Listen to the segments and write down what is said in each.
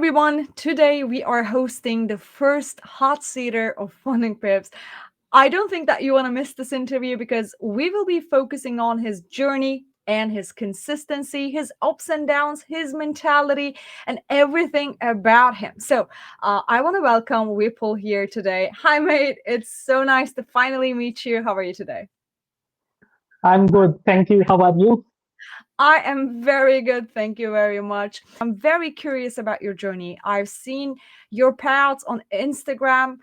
everyone. Today we are hosting the first hot seater of Funding Pips. I don't think that you want to miss this interview because we will be focusing on his journey and his consistency, his ups and downs, his mentality, and everything about him. So I want to welcome Vipul here today. Hi, mate. It's so nice to finally meet you. How are you today? I'm good. Thank you. How are you? I am very good. Thank you very much. I'm very curious about your journey. I've seen your payouts on Instagram,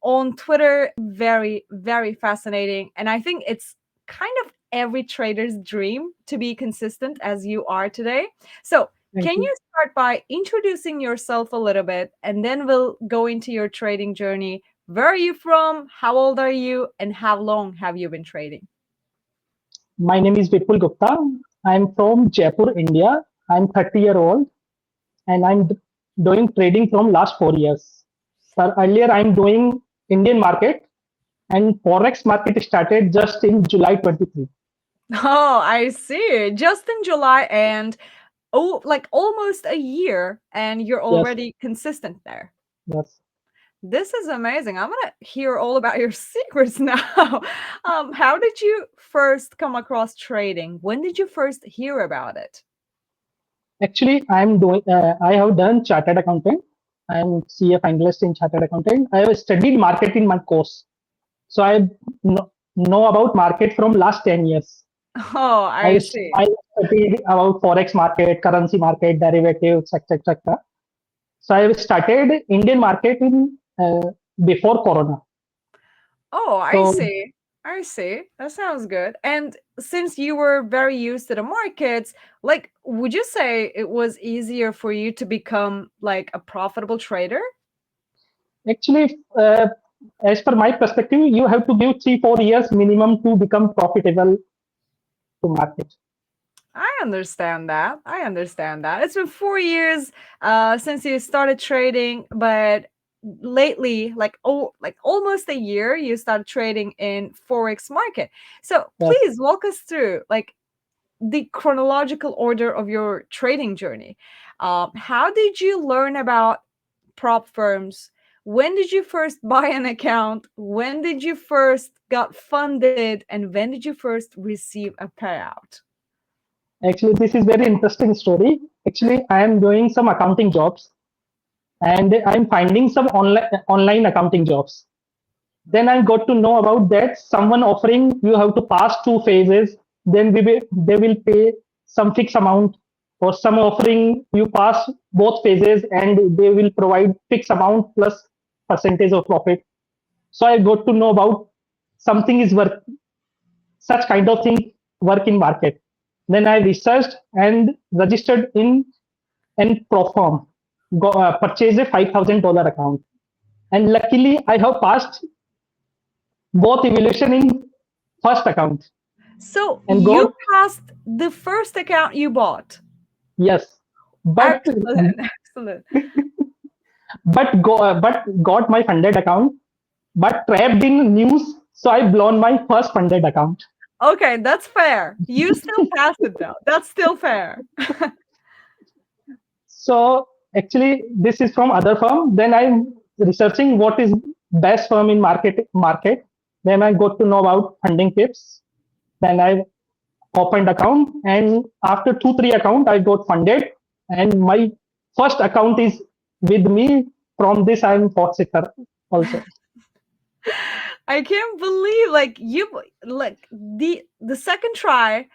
on Twitter. Very, very fascinating. And I think it's kind of every trader's dream to be consistent as you are today. So, Thank can you. you start by introducing yourself a little bit and then we'll go into your trading journey? Where are you from? How old are you? And how long have you been trading? My name is Vipul Gupta. I'm from Jaipur, India. I'm 30-year-old and doing trading from last 4 years. So earlier I'm doing Indian market and Forex market started just in July 23. Oh, I see. Just in July and like almost a year, and you're Yes, already consistent there. yes. This is amazing. I'm gonna hear all about your secrets now. How did you first come across trading? When did you first hear about it? Actually, I have done chartered accountant. I'm CA finalist in chartered accountant. I have studied market in my course. So I know about market from last 10 years. Oh, I see. I studied about forex market, currency market, derivatives, etc. So I started Indian market in before Corona. Oh, I So see. I see. That sounds good. And since you were very used to the markets, like, would you say it was easier for you to become like a profitable trader? actually, as per my perspective, you have to give 3 4 years minimum to become profitable to market. I understand that. I understand that. It's been 4 years since you started trading, but lately, like almost a year, you started trading in forex market. So Yes. please walk us through like the chronological order of your trading journey. How did you learn about prop firms? When did you first buy an account? When did you first got funded? And when did you first receive a payout? Actually, this is very interesting story. Actually, I am doing some accounting jobs and I'm finding some online accounting jobs. Then I got to know about that someone offering you have to pass 2 phases, then they will pay some fixed amount, or some offering you pass both phases and they will provide fixed amount plus percentage of profit. So I got to know about something is work, such kind of thing work in market. Then I researched and registered in Proform, purchased a $5,000 account. And luckily, I have passed both evaluation in first account So and you got passed the first account you bought. yes, but Excellent, excellent. but got my funded account, but trapped in news, so I blown my first funded account. Okay, that's fair. You still passed it though. That's still fair. So actually, this is from other firm. Then I'm researching what is best firm in market. Then I got to know about funding tips. Then I opened account, and after 2 3 account I got funded, and my first account is with me. From this I'm pot sitter also. I can't believe like like the second try,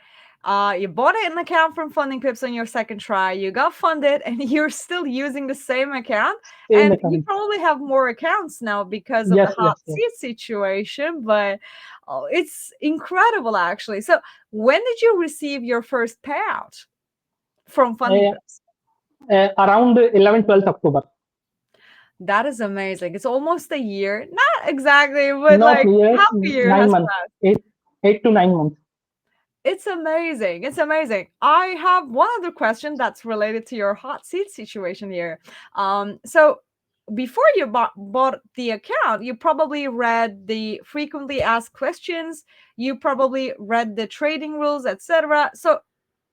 you bought an account from Funding Pips on your second try, you got funded, and you're still using the same account. Same And you account. probably have more accounts now because of the Yes, hot yes, yes. seat situation, but oh, it's incredible actually. So when did you receive your first payout from Funding uh, Pips? Around 11 12 October. That is amazing. It's almost a year. Not exactly, but Not like years, half a year has 9 months. passed. 8 to 9 months. It's amazing. It's amazing. I have one other question that's related to your hot seat situation here. So before you bought the account, you probably read the frequently asked questions, you probably read the trading rules, etc. So,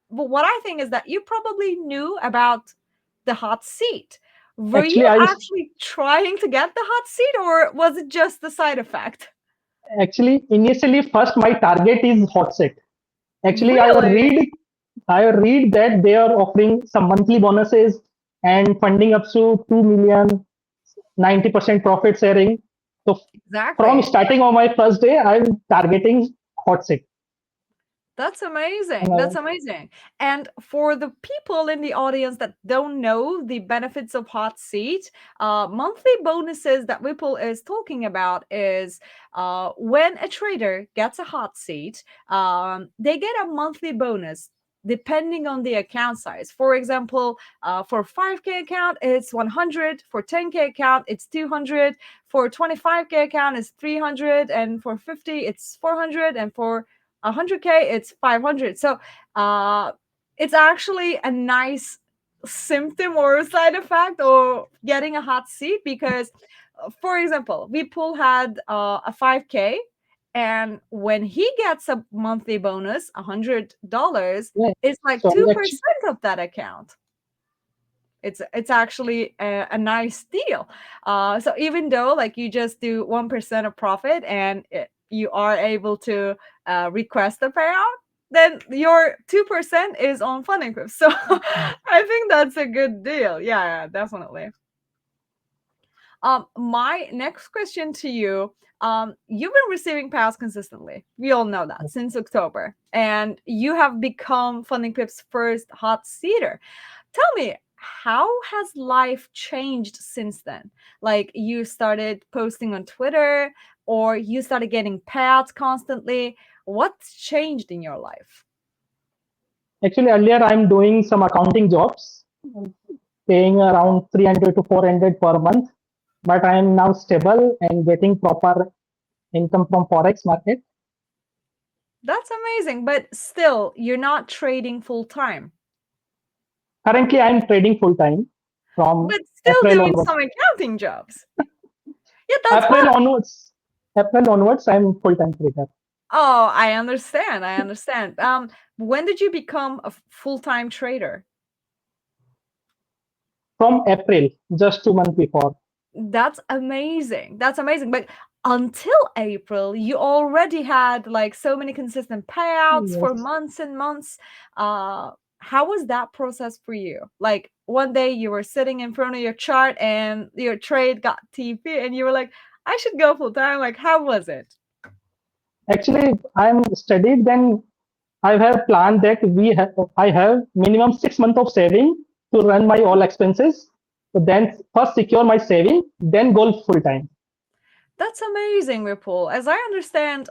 but what I think is that you probably knew about the hot seat. Were you Actually, actually trying to get the hot seat, or was it just the side effect? actually initially first my target is hot set. Actually, Really? I read that they are offering some monthly bonuses and funding up to 2 million, 90% profit sharing. So from Exactly. starting on my first day, I'm targeting hot set. That's amazing. Uh, That's amazing. And for the people in the audience that don't know the benefits of hot seat, monthly bonuses that Whipple is talking about is when a trader gets a hot seat, they get a monthly bonus depending on the account size. For example, for 5K account, it's 100. For 10K account, it's 200. For 25K account, it's 300. And for 50, it's 400. And for 100K, it's 500. So it's actually a nice symptom or side effect of getting a hot seat because, for example, Vipul had a 5K, and when he gets a monthly bonus, $100, yeah. it's like So actually, 2% of that account. It's actually a nice deal. So even though like you just do 1% of profit and you are able to request a payout, then your 2% is on funding groups. So I think that's a good deal. Yeah, yeah, definitely. My next question to you. You've been receiving payouts consistently. We all know that since October, and you have become Funding Pip's first hot seater. Tell me, how has life changed since then? Like you started posting on Twitter or you started getting payouts constantly. What's changed in your life? actually earlier I'm doing some accounting jobs, paying around 300 to 400 per month. But I am now stable and getting proper income from forex market. That's amazing, but still, you're not trading full time, Currently, I am trading full time from but still April doing onwards. some accounting jobs. Yeah, that's April fine. onwards, April onwards, I'm full time trader. Oh, I understand. I understand. When did you become a full-time trader? From April, just 2 months before. That's amazing. That's amazing. But until April, you already had like so many consistent payouts for Yes. months and months. How was that process for you? Like one day you were sitting in front of your chart and your trade got TP and you were like, I should go full time. Like, how was it? Actually, I'm studied. Then I have planned that I have minimum 6 months of saving to run my all expenses. So then first secure my saving, then go full time. That's amazing, Vipul. As I understand,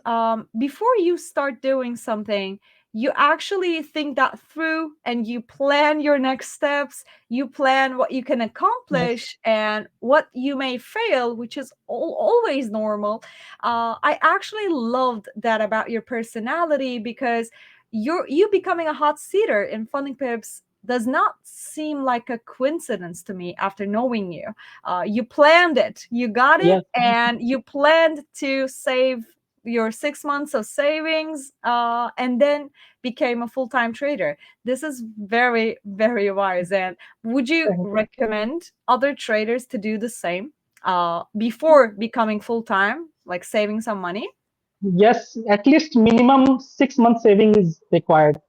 before you start doing something, you actually think that through and you plan your next steps. You plan what you can Yes. accomplish and what you may fail, which is always normal. I actually loved that about your personality because you becoming a hot seater in Funding Pips does not seem like a coincidence to me after knowing you. You planned it, you got it, Yes. and you planned to save your 6 months of savings and then became a full-time trader. This is very, very wise. And would you recommend other traders to do the same before becoming full-time, like saving some money? Yes, at least minimum 6 months saving is required.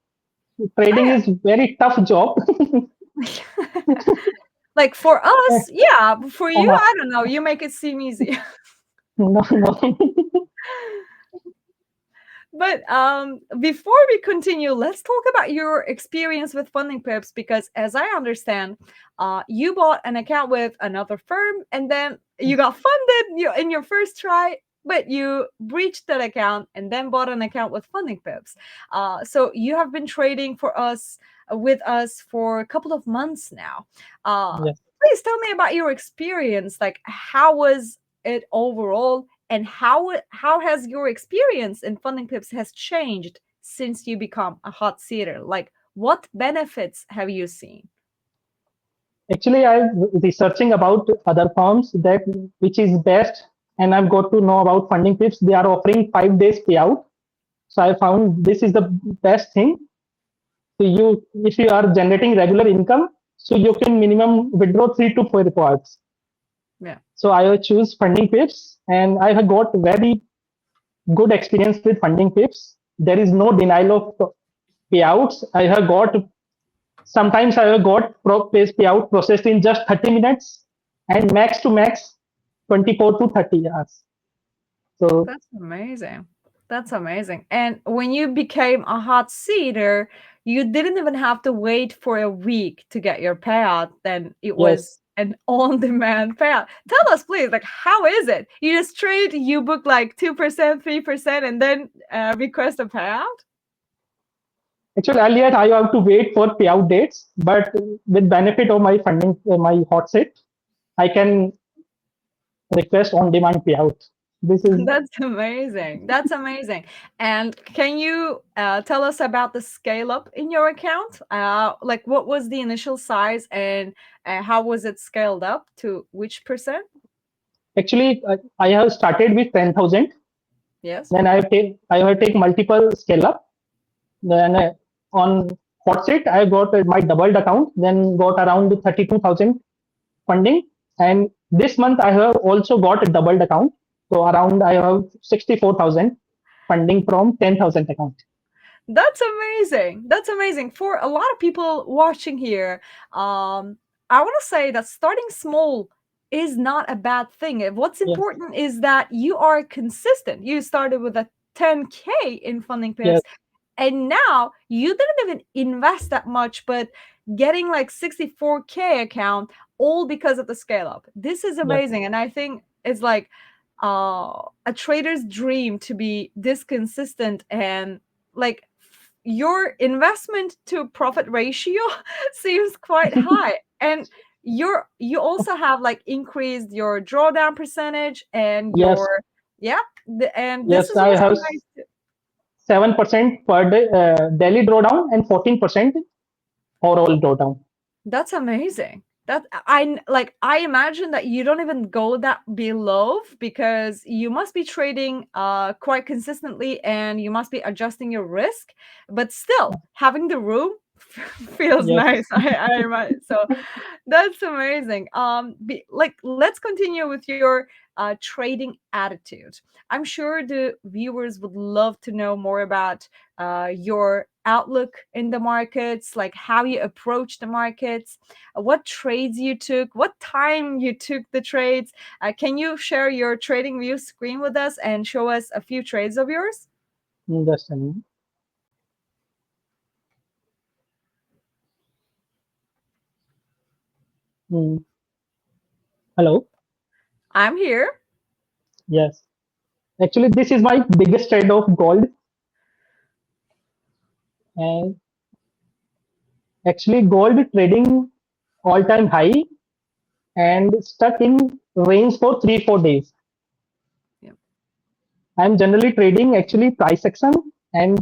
Trading is very tough job. Like for us, yeah. For you, I don't know. You make it seem easy. No, no. But before we continue, let's talk about your experience with funding pips because, as I understand, you bought an account with another firm and then you got funded in your first try, but you breached that account and then bought an account with funding pips. So you have been trading for us with us for a couple of months now. Uh, Yes. Please tell me about your experience. Like, how was it overall? And how has your experience in funding pips has changed since you become a hot seater? Like what benefits have you seen? Actually, I'm researching about other firms that which is best, and I've got to know about funding tips. They are offering 5 days payout. So I found this is the best thing. So you, if you are generating regular income, So you can minimum withdraw 3 to 4 rewards. Yeah. So I will choose funding pips, and I have got very good experience with funding pips. There is no denial of payouts. I have got sometimes I have got payout processed in just 30 minutes and max to max 24 to 30 hours. So That's amazing. That's amazing. And when you became a hot seater, you didn't even have to wait for a week to get your payout. Then it yes, was an on-demand payout. Tell us, please, like how is it? You just trade, you book like 2%, 3%, and then request a payout? actually earlier I have to wait for payout dates, but with benefit of my funding, my hot set, I can request on demand payout. This is That's amazing. That's amazing. And can you tell us about the scale up in your account? Like, what was the initial size and how was it scaled up to which percent? actually I have started with 10,000. Yes. Then I have take multiple scale up. Then on hot set I got my doubled account. Then got around 32,000 funding. And this month I have also got a doubled account. So around I have 64,000 funding from 10,000 account. That's amazing. That's amazing. For a lot of people watching here, I want to say that starting small is not a bad thing. What's Yes, important is that you are consistent. You started with a 10K in funding yes, pips, and now you didn't even invest that much, but getting like 64K account all because of the scale up. This is yes, amazing. And I think it's like a trader's dream to be this consistent and like your investment to profit ratio seems quite high. And you also have like increased your drawdown percentage and yes, your yeah and this yes. is I also have nice. 7% per day daily drawdown and 14% overall drawdown. That's amazing. That like I imagine that you don't even go that below because you must be trading quite consistently and you must be adjusting your risk, but still having the room feels Yes, nice. I imagine. So that's amazing. Like let's continue with your trading attitude. I'm sure the viewers would love to know more about your outlook in the markets, like how you approach the markets, what trades you took, what time you took the trades. Can you share your trading view screen with us and show us a few trades of yours? understand. Mm. Hello. I'm here. Yes. Actually, this is my biggest trade of gold. And actually, gold trading all time high and stuck in range for 3 4 days. Yeah, I'm generally trading actually price action and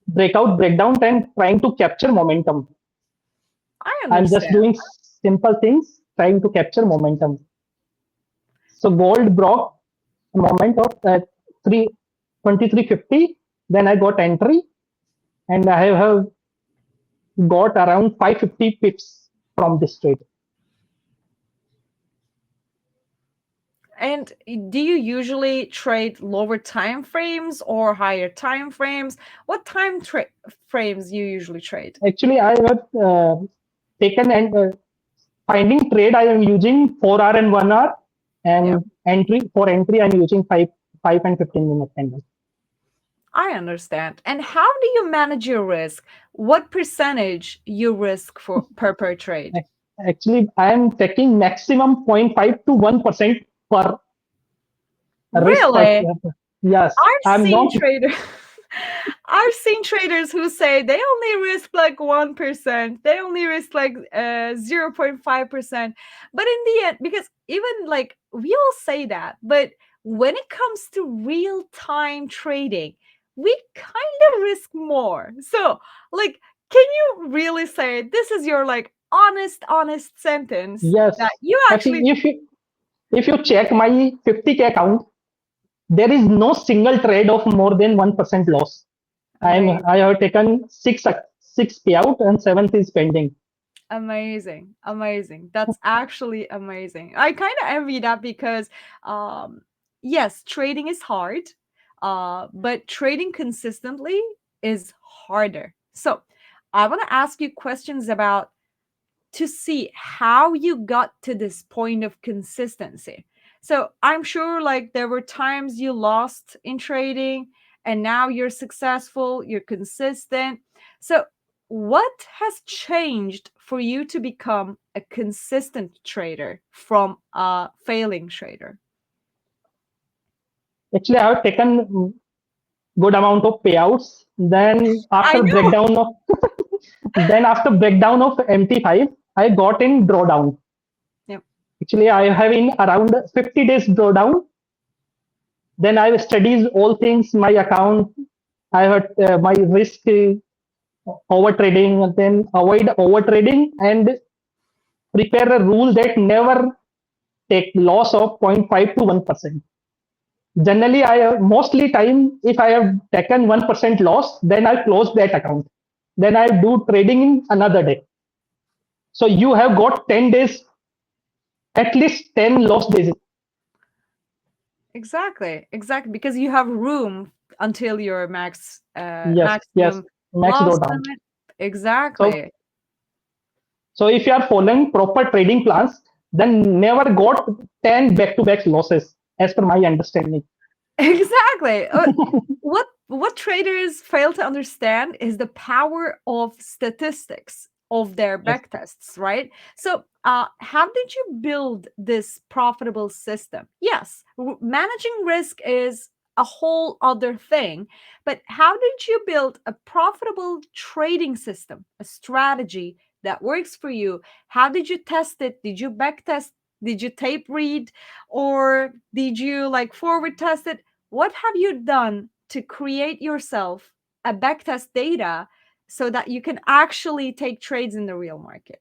breakdown and trying to capture momentum. I I'm just understand. doing simple things, trying to capture momentum. So gold broke a moment of 3 2350. Then I got entry and I have got around 550 pips from this trade. And do you usually trade lower time frames or higher time frames? What frames you usually trade? Actually, I have taken and finding trade. I am using 4 hour and 1 hour, Yeah, and entry I'm using five and 15 minute candle. I understand. And how do you manage your risk? What percentage you risk for per trade? Actually, I am taking maximum 0.5 to 1% per risk per. Really? Yes, I've I'm seen not. traders I've seen traders who say they only risk like 1%. They only risk like 0.5%. But in the end, because even like we all say that, but when it comes to real time trading, we kind of risk more. So, like, can you really say this is your like honest sentence that Yes, you actually, actually if you check my 50K account, there is no single trade of more than 1% loss. amazing? I have taken six payout and seventh is pending. Amazing. Amazing. That's actually amazing. I kind of envy that because um yes, trading is hard. But trading consistently is harder. So, I want to ask you questions about to see how you got to this point of consistency. So I'm sure like there were times you lost in trading and now you're successful, you're consistent. So what has changed for you to become a consistent trader from a failing trader? Actually, I have taken good amount of payouts. Then I after know. breakdown of then after breakdown of MT5, I got in drawdown. Yep. Actually, I have in around 50 days drawdown. Then I studies all things, my account. I had my risk over trading, and then avoid over trading and prepare a rule that never take loss of 0.5 to 1%. Generally, I have mostly time if I have taken 1% loss, then I close that account. Then I do trading in another day. So you have got 10 days, at least 10 loss days. Exactly. Exactly because you have room until your Yes, yes, maximum max loss drawdown. limit. So Exactly. so if you are following proper trading plans, then never got 10 back-to-back losses, as per my understanding. Exactly. What traders fail to understand is the power of statistics of their Yes. backtests, right? So, how did you build this profitable system? Yes, managing risk is a whole other thing, but how did you build a profitable trading system, a strategy that works for you? How did you test it? Did you backtest? Did you tape read? Or did you like forward test it? What have you done to create yourself a backtest data so that you can actually take trades in the real market?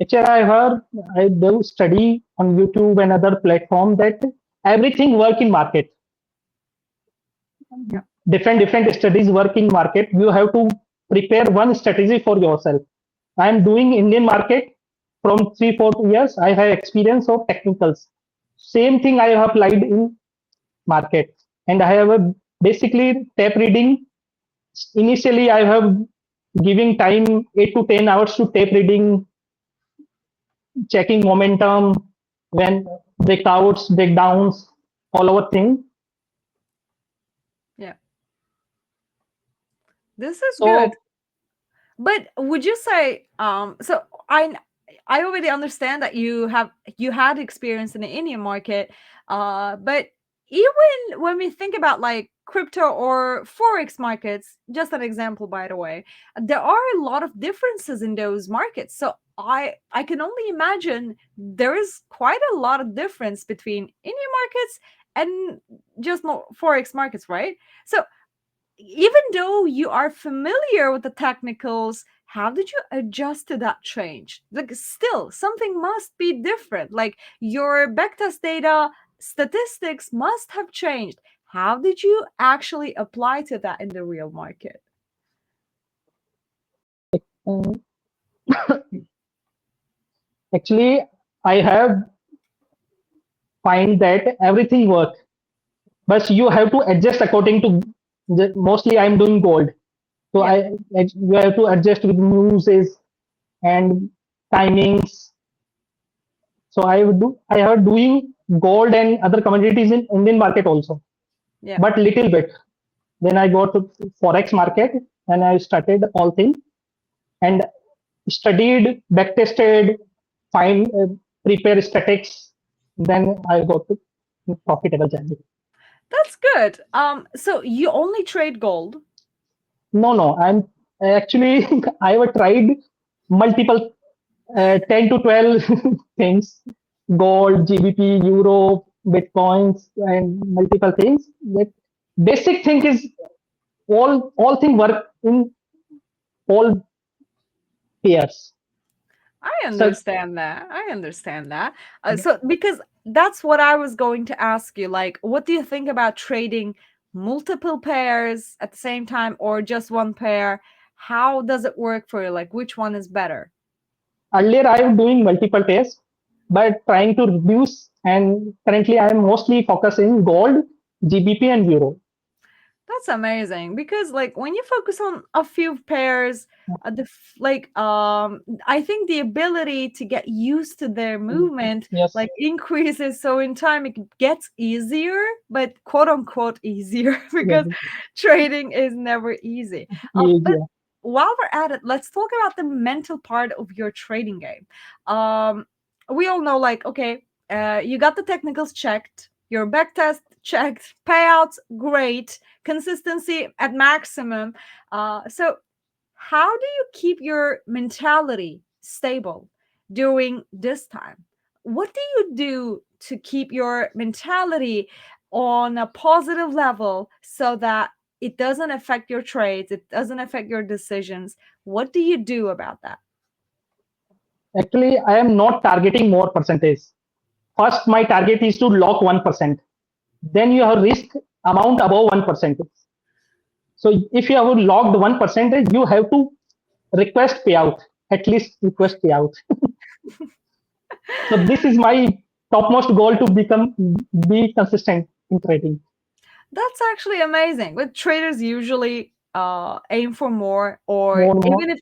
Actually, I heard I do study on YouTube and other platform that everything work in market. Yeah. Different studies work in market. You have to prepare one strategy for yourself. I am doing Indian market from 3 4 years. I have experience of technicals. Same thing I have applied in market, and I have a basically tape reading. Initially, I have giving time 8 to 10 hours to tape reading, checking momentum, when breakouts, breakdowns, all over thing. Yeah. This is good. So But would you say so I already understand that you had experience in the Indian market, but even when we think about like crypto or forex markets, just an example by the way, there are a lot of differences in those markets. So I can only imagine there is quite a lot of difference between Indian markets and just forex markets, right? So even though you are familiar with the technicals, how did you adjust to that change? Like, still, something must be different. Like, your backtest data statistics must have changed. How did you actually apply to that in the real market? uh, actually, I have find that everything work, but you have to adjust according to. Mostly, I'm doing gold, so Yeah. you have to adjust with news and timings. So I have doing gold and other commodities in Indian market also, Yeah. but little bit. Then I go to forex market and I started all things and studied, backtested, find prepare statics. Then I go to profitable journey. That's good. So you only trade gold. No, no, I'm actually I have tried multiple 10 to 12 things, gold, GBP, euro, bitcoins, and multiple things. That basic thing is all thing work in all pairs. I So understand that. I understand that. So, because that's what I was going to ask you. Like, what do you think about trading multiple pairs at the same time or just one pair? How does it work for you? Like, which one is better? earlier I was doing multiple tests, but trying to reduce. And currently, I am mostly focusing gold, GBP, and euro. That's amazing because like when you focus on a few pairs, I think the ability to get used to their Mm, movement yes, like increases. So in time it gets easier, but quote unquote easier yes, because trading is never easy. But yeah, while we're at it, let's talk about the mental part of your trading game. Um, we all know like okay, you got the technicals checked, your back test checked, payouts great, consistency at maximum. So, how do you keep your mentality stable during this time? What do you do to keep your mentality on a positive level so that it doesn't affect your trades, it doesn't affect your decisions? What do you do about that? actually, I am not targeting more percentage. First, my target is to lock 1%. Then you have risk amount above 1%. So if you have locked 1%, you have to request payout, at least request payout. So this is my topmost goal to be consistent in trading. That's actually amazing. But traders usually aim for more, or More and more. even if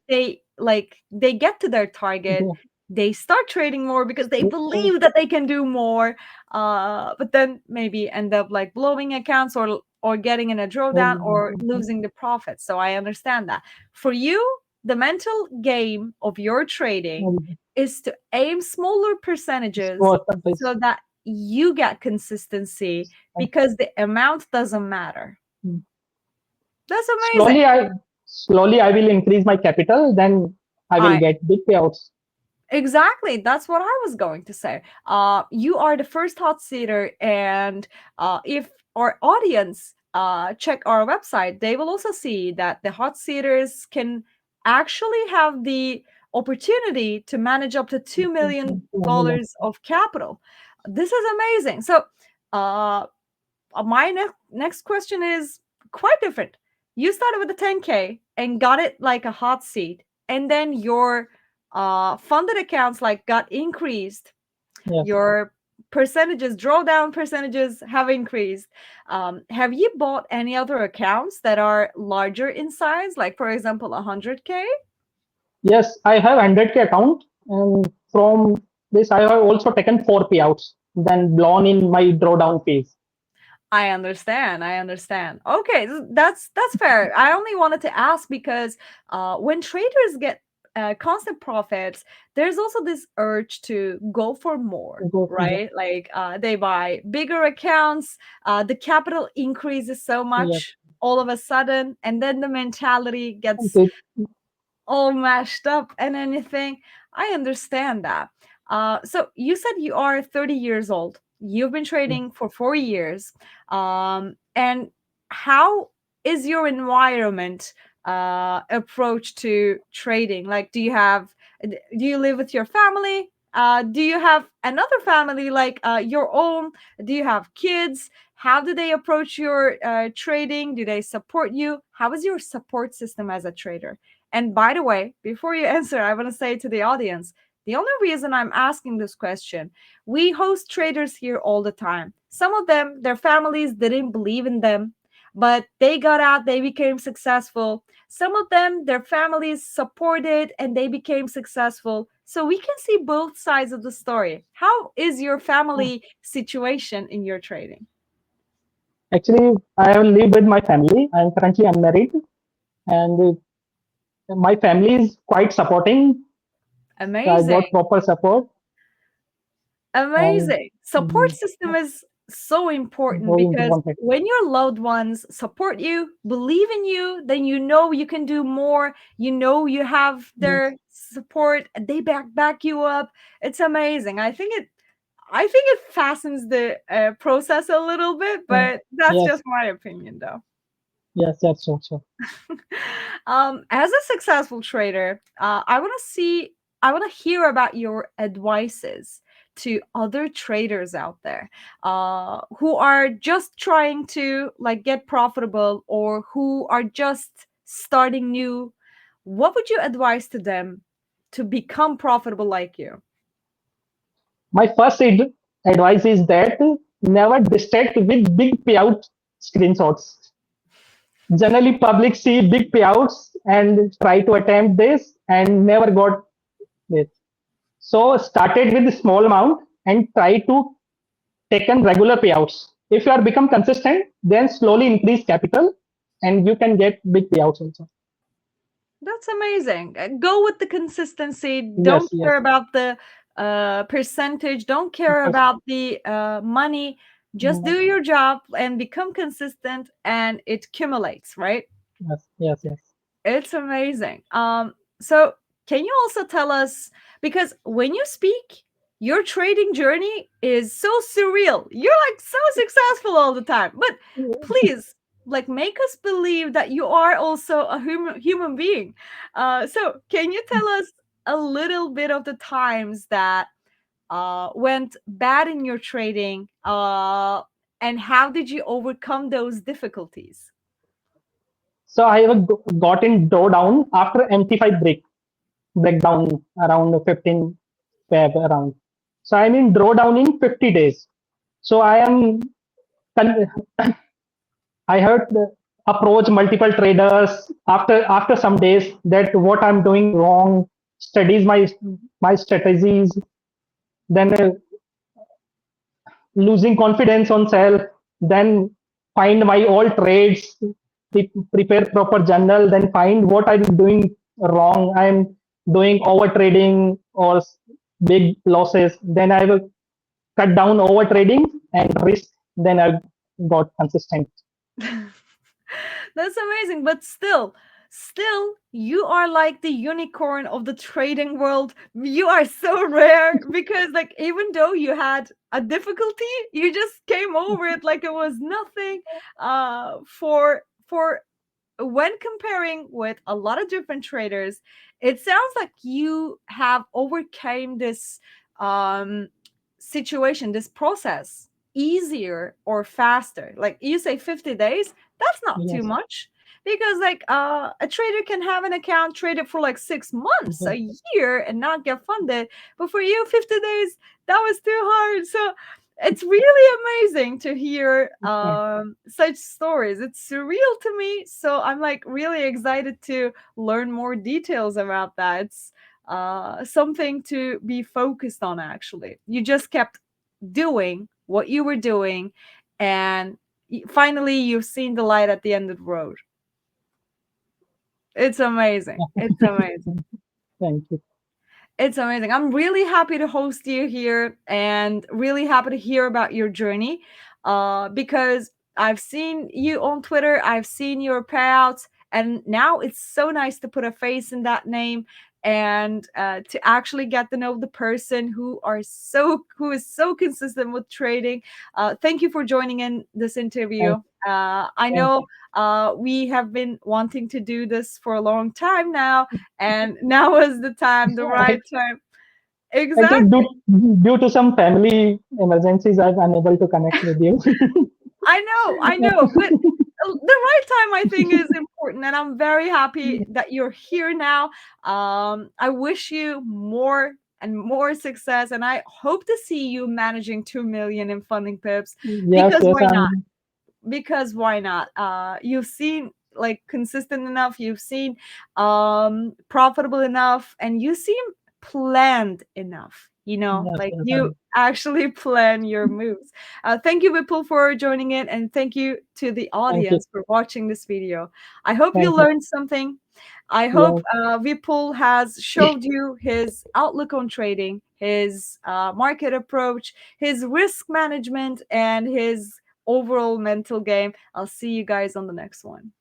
they get to their target, Yeah. they start trading more because they believe that they can do more. But then maybe end up like blowing accounts or getting in a drawdown or losing the profits. So I understand that. For you, the mental game of your trading is to aim smaller percentages So, so that you get consistency because the amount doesn't matter. That's amazing. slowly I slowly I will increase my capital, then I will I get big payouts. Exactly. That's what I was going to say. You are the first hot seater, and if our audience check our website, they will also see that the hot seaters can actually have the opportunity to manage up to $2 million of capital. This is amazing. So, uh, my next question is quite different. You started with the 10K and got it like a hot seat, and then your funded accounts like got increased. Yes. Your percentages, drawdown percentages have increased. Have you bought any other accounts that are larger in size, like for example, 100K? Yes, I have 100K account, and from this I have also taken 4 payouts, then blown in my drawdown phase. I understand. I understand. Okay, that's fair. I only wanted to ask because when traders get constant profits, there's also this urge to go for more, Yeah, right? Like they buy bigger accounts, the capital increases so yeah. much all of a sudden, and then the mentality gets Okay. all mashed up and anything. I understand that. So you said you are 30 years old. You've been trading for 4 years. And how is your environment approach to trading? Like, do you live with your family? Do you have another family like your own? Do you have kids? How do they approach your trading? Do they support you? How is your support system as a trader? And by the way, before you answer, I want to say to the audience, the only reason I'm asking this question, we host traders here all the time. Some of them, their families didn't believe in them, but they got out, they became successful. Some of them, their families supported and they became successful. So we can see both sides of the story. How is your family situation in your trading? Actually, I have lived with my family. I am currently unmarried, and my family is quite supporting. I got Amazing. proper support, and Amazing. Support system is so important very because important. when your loved ones support you, believe in you, then you know you can do more. You know you have Yes, their support. They back you up. It's amazing. I think it fastens the process a little bit, uh, but that's yes, just my opinion, though. yes, yes, sure, sure. As a successful trader, I want to hear about your advices to other traders out there who are just trying to like get profitable or who are just starting new. What would you advise to them to become profitable like you? My first advice is that never distract with big payout screenshots. Generally, public see big payouts and try to attempt this and never got it. So started with a small amount and try to take in regular payouts. If you are become consistent, then slowly increase capital and you can get big payouts also. That's amazing. Go with the consistency. Yes, Don't yes. care about the percentage. Don't care about the money. Just do your job and become consistent, and it accumulates, right? Yes, yes, yes. It's amazing. So can you also tell us, because when you speak, your trading journey is so surreal. You're like so successful all the time. But please, like, make us believe that you are also a human being. So can you tell us a little bit of the times that went bad in your trading, and how did you overcome those difficulties? So I have got in drawdown after MT5 breakdown around 15 Feb around. So I'm in drawdown in 50 days. So con- I heard approach multiple traders after some days that what I'm doing wrong, studies my strategies, then losing confidence on self, then find my all trades, prepare proper journal, then find what I'm doing wrong. I'm doing over trading or big losses. Then I will cut down over trading and risk. Then I got consistent. That's amazing, but still, you are like the unicorn of the trading world. You are so rare because, like, even though you had a difficulty, you just came over it like it was nothing. For when comparing with a lot of different traders, it sounds like you have overcame this um situation, this process, easier or faster. Like you say 50 days, that's not too Yes. much, because like a trader can have an account, trade it for like 6 months, a year, and not get funded. But for you, 50 days, that was too hard. So it's really amazing to hear such stories. It's surreal to me. So I'm like really excited to learn more details about that. It's something to be focused on, actually. You just kept doing what you were doing, and finally you've seen the light at the end of the road. It's amazing. It's amazing. Thank you. It's amazing. I'm really happy to host you here and really happy to hear about your journey, because I've seen you on Twitter, I've seen your payouts, and now it's so nice to put a face in that name, and to actually get to know the person who is so consistent with trading. Thank you for joining in this interview. Thank, I thank know you. we have been wanting to do this for a long time now, and now is the time, the right time. Actually, Exactly. due to some family emergencies, I'm unable to connect with you. I know, but the right time I think is important, and I'm very happy that you're here now. I wish you more and more success, and I hope to see you managing 2 million in funding pips, Yes, because yes, why not? I'm. Because why not? You've seen like consistent enough, you've seen profitable enough, and you seem planned enough, Yes, like yes, you I'm. actually plan your moves. Thank you, Vipul, for joining in, and thank you to the Thank you. audience for watching this video. I hope you Thank you. learned something. I hope Yeah, Vipul has showed you his outlook on trading, his market approach, his risk management, and his overall mental game. I'll see you guys on the next one.